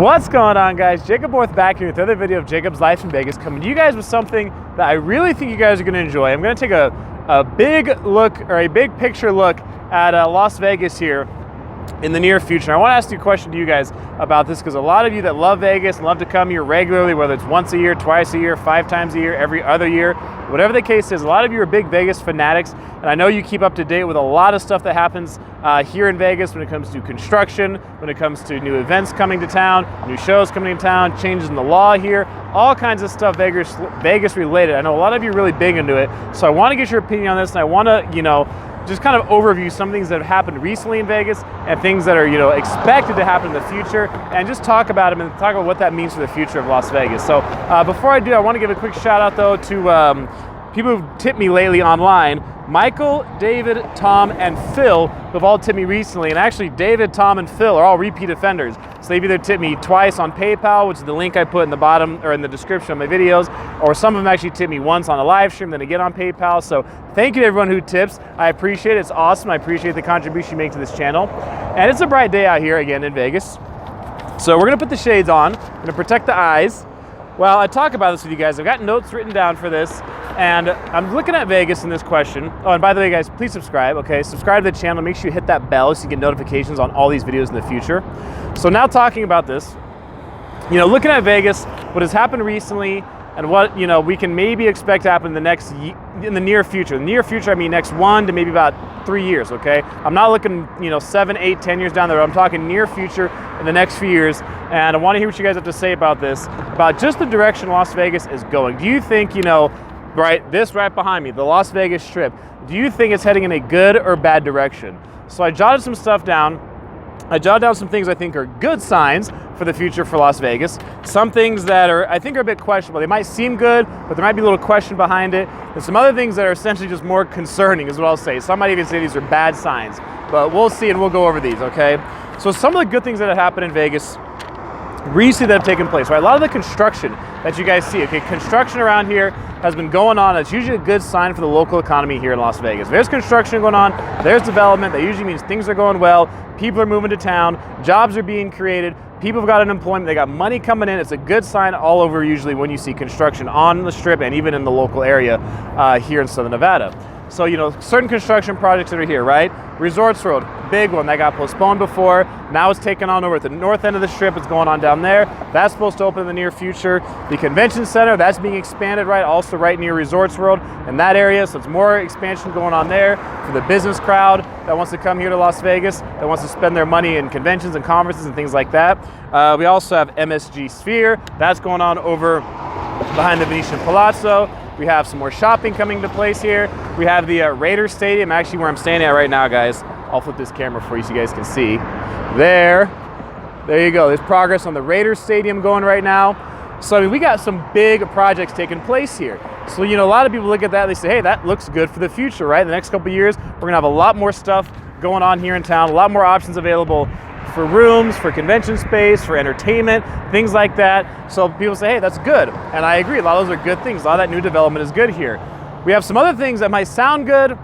What's going on, guys? Jacoborth back here with another video of Jacob's Life in Vegas, coming to you guys with something that I really think you guys are going to enjoy. I'm going to take a big look, or a big picture look at Las Vegas here in the near future. I want to ask you a question to you guys about this, because a lot of you that love Vegas and love to come here regularly, whether it's once a year, twice a year, 5 times a year, every other year, whatever the case is, a lot of you are big Vegas fanatics, and I know you keep up to date with a lot of stuff that happens here in Vegas when it comes to construction, when it comes to new events coming to town, new shows coming to town, changes in the law here, all kinds of stuff Vegas related. I know a lot of you are really big into it, so I want to get your opinion on this, and I want to, just kind of overview some things that have happened recently in Vegas and things that are, expected to happen in the future, and just talk about them and talk about what that means for the future of Las Vegas. So before I do, I want to give a quick shout out though to people who've tipped me lately online. Michael, David, Tom, and Phil have all tipped me recently, and actually David, Tom, and Phil are all repeat offenders. So they've either tipped me twice on PayPal, which is the link I put in the bottom or in the description of my videos, or some of them actually tipped me once on a live stream, then again on PayPal. So thank you to everyone who tips. I appreciate it. It's awesome. I appreciate the contribution you make to this channel. And it's a bright day out here again in Vegas. So we're gonna put the shades on. I'm gonna protect the eyes. Well, I talk about this with you guys. I've got notes written down for this, and I'm looking at Vegas in this question. Oh, and by the way, guys, please subscribe, okay? Subscribe to the channel. Make sure you hit that bell so you get notifications on all these videos in the future. So now talking about this, looking at Vegas, what has happened recently, and what, we can maybe expect to happen in the near future. In the near future, I mean next 1 to maybe about 3 years, okay? I'm not looking, 7, 8, 10 years down the road. I'm talking near future in the next few years. And I want to hear what you guys have to say about this, about just the direction Las Vegas is going. Do you think, this right behind me, the Las Vegas Strip, do you think it's heading in a good or bad direction? So I jotted some stuff down. I jotted down some things I think are good signs for the future for Las Vegas. Some things that I think are a bit questionable. They might seem good, but there might be a little question behind it. And some other things that are essentially just more concerning is what I'll say. Some might even say these are bad signs, but we'll see and we'll go over these, okay? So some of the good things that have happened in Vegas recently that have taken place, right? A lot of the construction that you guys see, okay? Construction around here has been going on. It's usually a good sign for the local economy here in Las Vegas. There's construction going on, there's development. That usually means things are going well, people are moving to town, jobs are being created, people have got unemployment, they got money coming in. It's a good sign all over usually when you see construction on the Strip and even in the local area here in Southern Nevada. So, certain construction projects that are here, right? Resorts World, big one that got postponed before. Now it's taken on over at the north end of the Strip. It's going on down there. That's supposed to open in the near future. The convention center, that's being expanded, right? Also right near Resorts World in that area. So it's more expansion going on there for the business crowd that wants to come here to Las Vegas, that wants to spend their money in conventions and conferences and things like that. We also have MSG Sphere. That's going on over behind the Venetian Palazzo. We have some more shopping coming into place here. We have the Raiders Stadium, actually where I'm standing at right now, guys. I'll flip this camera for you so you guys can see. There you go. There's progress on the Raiders Stadium going right now. So, we got some big projects taking place here. So, a lot of people look at that, they say, hey, that looks good for the future, right? The next couple of years, we're gonna have a lot more stuff going on here in town, a lot more options available for rooms, for convention space, for entertainment, things like that. So people say, hey, that's good. And I agree, a lot of those are good things. A lot of that new development is good here. We have some other things that might sound good,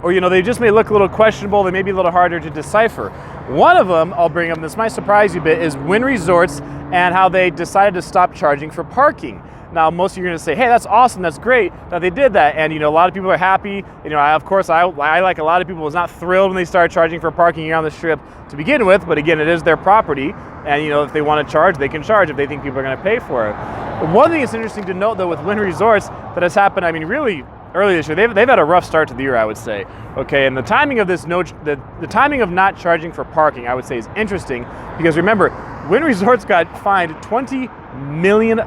or they just may look a little questionable, they may be a little harder to decipher. One of them I'll bring up, this might surprise you a bit, is Wynn Resorts and how they decided to stop charging for parking. Now, most of you are going to say, hey, that's awesome, that's great that they did that. And, a lot of people are happy. Of course, I like a lot of people, was not thrilled when they started charging for parking here on the Strip to begin with. But again, it is their property. And, if they want to charge, they can charge if they think people are going to pay for it. But one thing that's interesting to note, though, with Wynn Resorts that has happened, really early this year, they've had a rough start to the year, I would say. Okay, and the timing of this, the timing of not charging for parking, I would say, is interesting because remember, Wynn Resorts got fined $20 million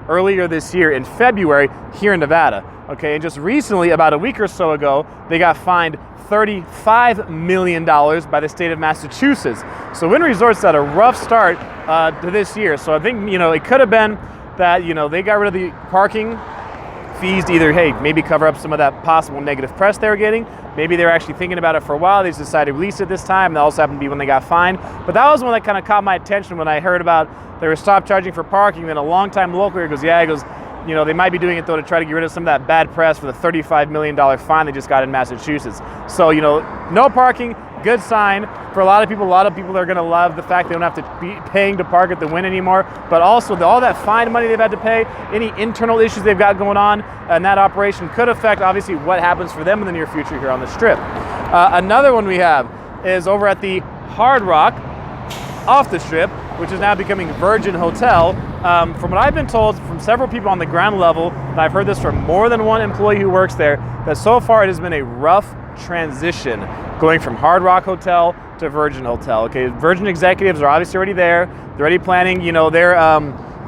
earlier this year in February here in Nevada. Okay, and just recently, about a week or so ago, they got fined $35 million by the state of Massachusetts. So Wynn Resorts had a rough start to this year. So I think, it could have been that, they got rid of the parking fees to either, hey, maybe cover up some of that possible negative press they were getting. Maybe they were actually thinking about it for a while. They just decided to release it this time. That also happened to be when they got fined. But that was one that kind of caught my attention when I heard about they were stopped charging for parking. Then a longtime local here goes, yeah, he goes, they might be doing it though to try to get rid of some of that bad press for the $35 million fine they just got in Massachusetts. So, no parking, good sign for a lot of people. A lot of people are gonna love the fact they don't have to be paying to park at the Wynn anymore, but also all that fine money they've had to pay, any internal issues they've got going on, and that operation could affect obviously what happens for them in the near future here on the Strip. Another one we have is over at the Hard Rock off the Strip, which is now becoming Virgin Hotel. From what I've been told from several people on the ground level, and I've heard this from more than one employee who works there, that so far it has been a rough transition going from Hard Rock Hotel to Virgin Hotel. Okay, Virgin executives are obviously already there. They're already planning, their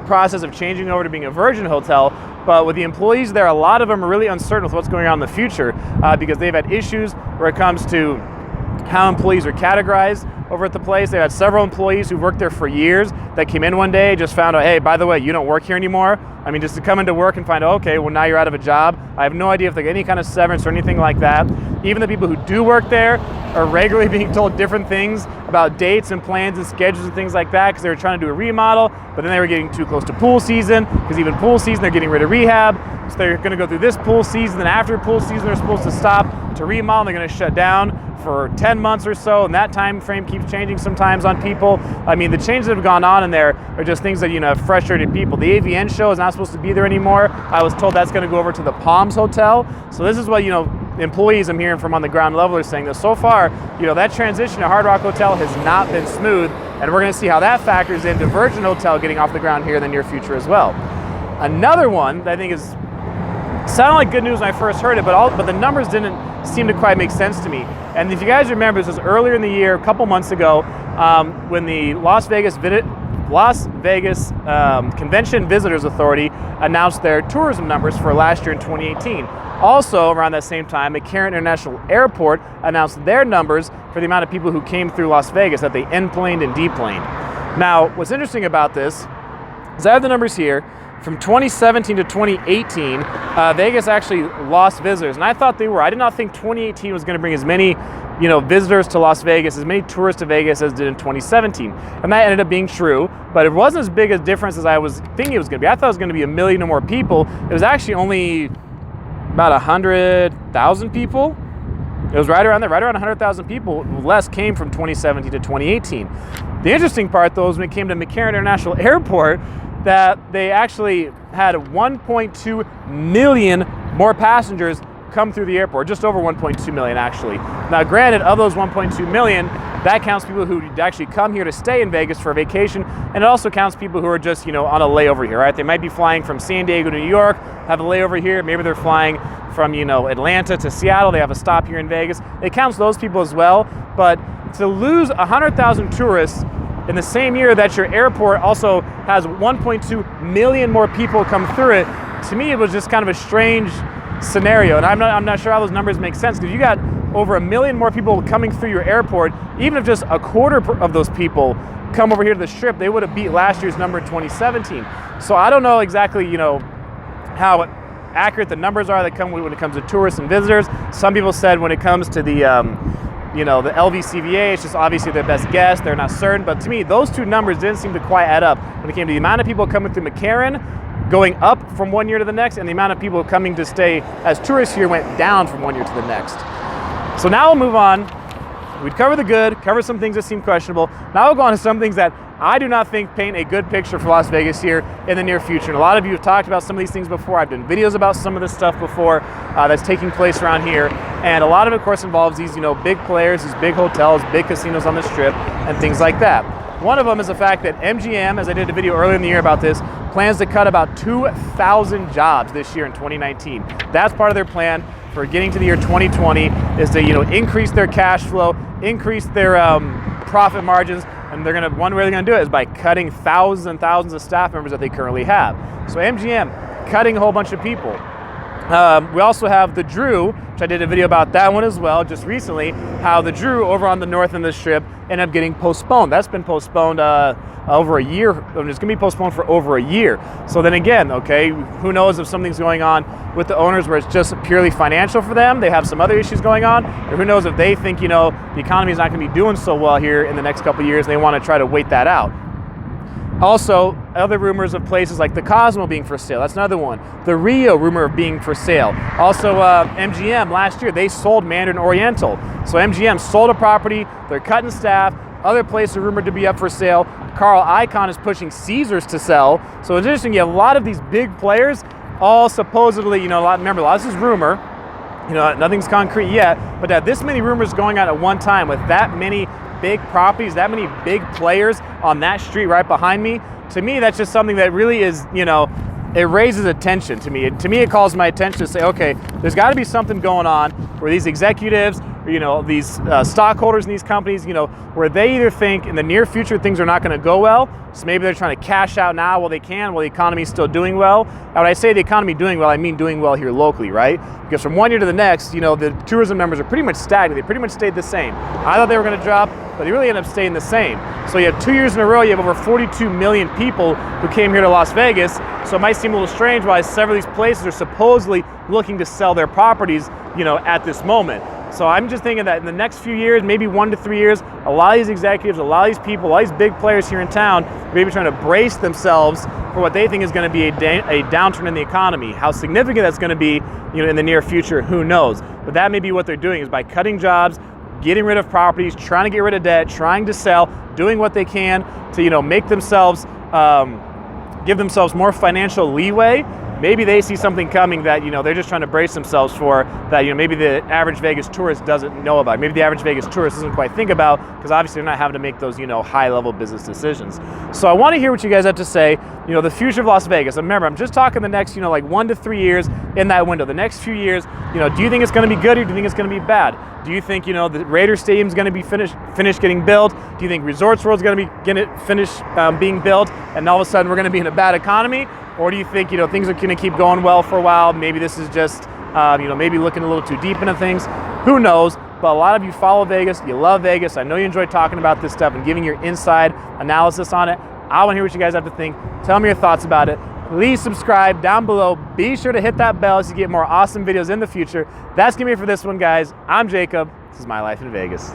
process of changing over to being a Virgin Hotel. But with the employees there, a lot of them are really uncertain with what's going on in the future because they've had issues where it comes to how employees are categorized over at the place. They had several employees who worked there for years that came in one day, just found out, hey, by the way, you don't work here anymore. I mean, just to come into work and find out, okay, well, now you're out of a job. I have no idea if there's any kind of severance or anything like that. Even the people who do work there are regularly being told different things about dates and plans and schedules and things like that because they were trying to do a remodel, but then they were getting too close to pool season because even pool season, they're getting rid of rehab. So they're going to go through this pool season, then after pool season, they're supposed to stop to remodel. They're going to shut down for 10 months or so, and that time frame keeps changing sometimes on people. I mean, the changes that have gone on in there are just things that, have frustrated people. The AVN show is not supposed to be there anymore. I was told that's going to go over to the Palms Hotel. So this is what, employees I'm hearing from on the ground level are saying that so far, that transition to Hard Rock Hotel has not been smooth, and we're going to see how that factors into Virgin Hotel getting off the ground here in the near future as well. Another one that I think is sounded like good news when I first heard it, but the numbers didn't seem to quite make sense to me. And if you guys remember, this was earlier in the year, a couple months ago, when the Las Vegas Convention Visitors Authority announced their tourism numbers for last year in 2018. Also, around that same time, McCarran International Airport announced their numbers for the amount of people who came through Las Vegas that they enplaned and deplaned. Now, what's interesting about this is I have the numbers here. From 2017 to 2018, Vegas actually lost visitors, and I thought they were. I did not think 2018 was going to bring as many, visitors to Las Vegas, as many tourists to Vegas as did in 2017, and that ended up being true. But it wasn't as big a difference as I was thinking it was going to be. I thought it was going to be 1 million or more people. It was actually only about 100,000 people. It was right around there, right around 100,000 people less came from 2017 to 2018. The interesting part, though, is when it came to McCarran International Airport, that they actually had 1.2 million more passengers come through the airport, just over 1.2 million actually. Now granted, of those 1.2 million, that counts people who actually come here to stay in Vegas for a vacation, and it also counts people who are just, on a layover here, right? They might be flying from San Diego to New York, have a layover here, maybe they're flying from, Atlanta to Seattle, they have a stop here in Vegas. It counts those people as well, but to lose 100,000 tourists in the same year that your airport also has 1.2 million more people come through it, to me it was just kind of a strange scenario, and I'm not sure how those numbers make sense, because you got over 1 million more people coming through your airport. Even if just a quarter of those people come over here to the Strip, they would have beat last year's number in 2017. So I don't know exactly, how accurate the numbers are that come when it comes to tourists and visitors. Some people said when it comes to the the LVCVA, it's just obviously their best guess. They're not certain, but to me, those two numbers didn't seem to quite add up when it came to the amount of people coming through McCarran going up from one year to the next, and the amount of people coming to stay as tourists here went down from one year to the next. So now we'll move on. We'd cover the good, cover some things that seem questionable. Now we'll go on to some things that I do not think paint a good picture for Las Vegas here in the near future. And a lot of you have talked about some of these things before. I've done videos about some of this stuff before that's taking place around here. And a lot of it, of course, involves these, big players, these big hotels, big casinos on the Strip, and things like that. One of them is the fact that MGM, as I did a video earlier in the year about this, plans to cut about 2,000 jobs this year in 2019. That's part of their plan for getting to the year 2020, is to increase their cash flow, increase their profit margins, and one way they're gonna do it is by cutting thousands and thousands of staff members that they currently have. So MGM cutting a whole bunch of people. We also have the Drew, which I did a video about that one as well just recently, how the Drew over on the north end of the Strip ended up getting postponed. That's been postponed over a year. It's going to be postponed for over a year. So then again, okay, who knows if something's going on with the owners where it's just purely financial for them, they have some other issues going on, or who knows if they think, the economy is not going to be doing so well here in the next couple of years, and they want to try to wait that out. Also, other rumors of places like the Cosmo being for sale. That's another one. The Rio rumor of being for sale. Also, MGM last year, they sold Mandarin Oriental. So MGM sold a property, they're cutting staff. Other places are rumored to be up for sale. Carl Icahn is pushing Caesars to sell. So it's interesting, you have a lot of these big players, all supposedly, remember, a lot of this is rumor. Nothing's concrete yet, but to have this many rumors going on at one time with that many big properties, that many big players on that street right behind me, to me, that's just something that really is, it raises attention to me. To me, it calls my attention to say, okay, there's got to be something going on where these executives, these stockholders in these companies, where they either think in the near future things are not going to go well, so maybe they're trying to cash out now while they can, while the economy is still doing well. Now, when I say the economy doing well, I mean doing well here locally, right? Because from one year to the next, the tourism numbers are pretty much stagnant. They pretty much stayed the same. I thought they were going to drop, but they really end up staying the same. So you have 2 years in a row, you have over 42 million people who came here to Las Vegas. So it might seem a little strange why several of these places are supposedly looking to sell their properties, at this moment. So I'm just thinking that in the next few years, maybe 1 to 3 years, a lot of these executives, a lot of these people, a lot of these big players here in town are maybe trying to brace themselves for what they think is going to be a downturn in the economy. How significant that's going to be, in the near future, who knows? But that may be what they're doing, is by cutting jobs, getting rid of properties, trying to get rid of debt, trying to sell, doing what they can to, make themselves, give themselves more financial leeway. Maybe they see something coming that, they're just trying to brace themselves for, that, maybe the average Vegas tourist doesn't know about. Maybe the average Vegas tourist doesn't quite think about, because obviously they're not having to make those, high-level business decisions. So I want to hear what you guys have to say, the future of Las Vegas. And remember, I'm just talking the next, 1 to 3 years in that window. The next few years, do you think it's going to be good, or do you think it's going to be bad? Do you think, the Raiders Stadium is going to be finished getting built? Do you think Resorts World is going to be finished being built, and all of a sudden we're going to be in a bad economy? Or do you think, things are going to keep going well for a while? Maybe this is just, maybe looking a little too deep into things. Who knows? But a lot of you follow Vegas. You love Vegas. I know you enjoy talking about this stuff and giving your inside analysis on it. I want to hear what you guys have to think. Tell me your thoughts about it. Please subscribe down below. Be sure to hit that bell so you get more awesome videos in the future. That's going to be it for this one, guys. I'm Jacob. This is My Life in Vegas.